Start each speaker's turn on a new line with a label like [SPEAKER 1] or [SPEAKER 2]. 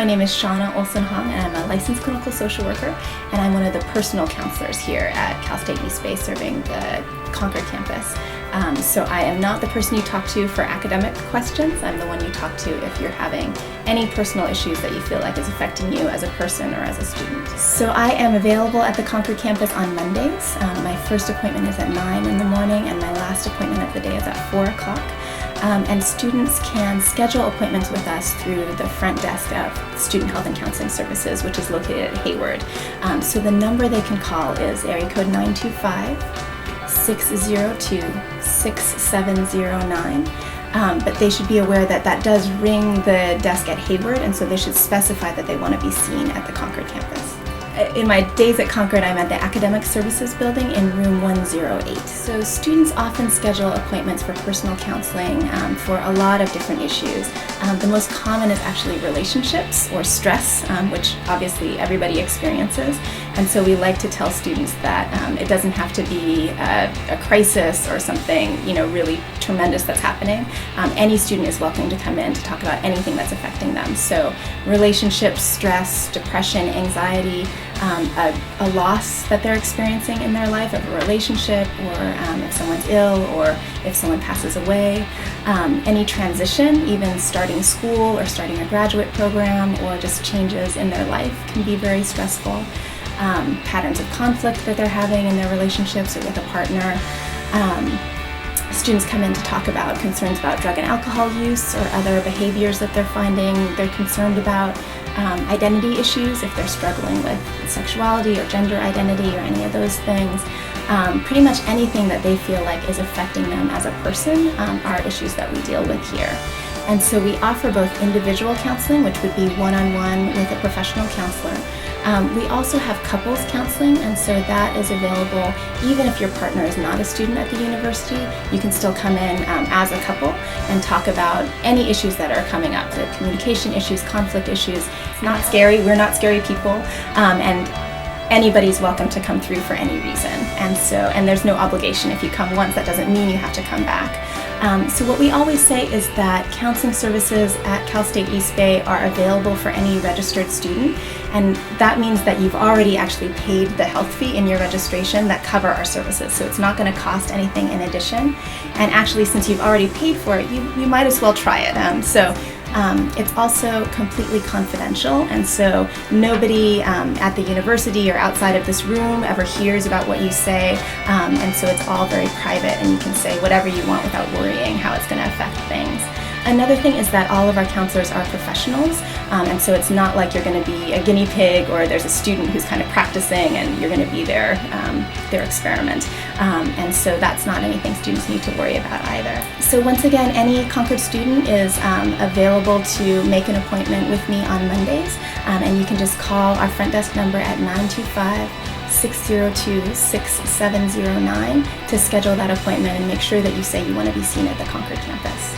[SPEAKER 1] my name is Shauna Olson-Hong, and I'm a licensed clinical social worker, and I'm one of the personal counselors here at Cal State East Bay serving the Concord campus. So I am not the person you talk to for academic questions. I'm the one you talk to if you're having any personal issues that you feel like is affecting you as a person or as a student. So I am available at the Concord campus on Mondays. My first appointment is at 9 in the morning, and my last appointment of the day is at 4 o'clock. And students can schedule appointments with us through the front desk of Student Health and Counseling Services, which is located at Hayward. So the number they can call is area code 925-602-6709. But they should be aware that that does ring the desk at Hayward, and so they should specify that they want to be seen at the Concord campus. In my days at Concord, I'm at the Academic Services Building in room 108. So students often schedule appointments for personal counseling for a lot of different issues. The most common is actually relationships or stress, which obviously everybody experiences. And so we like to tell students that it doesn't have to be a crisis or something, really tremendous that's happening. Any student is welcome to come in to talk about anything that's affecting them. So relationships, stress, depression, anxiety, a loss that they're experiencing in their life of a relationship, or if someone's ill, or if someone passes away, any transition, even starting school or starting a graduate program, or just changes in their life can be very stressful. Patterns of conflict that they're having in their relationships or with a partner. Students come in to talk about concerns about drug and alcohol use or other behaviors that they're finding they're concerned about. Identity issues, if they're struggling with sexuality or gender identity or any of those things. Pretty much anything that they feel like is affecting them as a person are issues that we deal with here. And so we offer both individual counseling, which would be one-on-one with a professional counselor. We also have couples counseling, and so that is available even if your partner is not a student at the university. You can still come in as a couple and talk about any issues that are coming up, the communication issues, conflict issues. It's not scary, we're not scary people, and anybody's welcome to come through for any reason. And there's no obligation. If you come once, that doesn't mean you have to come back. So what we always say is that counseling services at Cal State East Bay are available for any registered student, and that means that you've already actually paid the health fee in your registration that cover our services, so it's not going to cost anything in addition. And actually, since you've already paid for it, you might as well try it. It's also completely confidential, and so nobody at the university or outside of this room ever hears about what you say, and so it's all very private, and you can say whatever you want without worrying how it's going to affect things. Another thing is that all of our counselors are professionals, and so it's not like you're going to be a guinea pig or there's a student who's kind of practicing and you're going to be their experiment. And so that's not anything students need to worry about either. So once again, any Concord student is available to make an appointment with me on Mondays, and you can just call our front desk number at 925-602-6709 to schedule that appointment and make sure that you say you want to be seen at the Concord campus.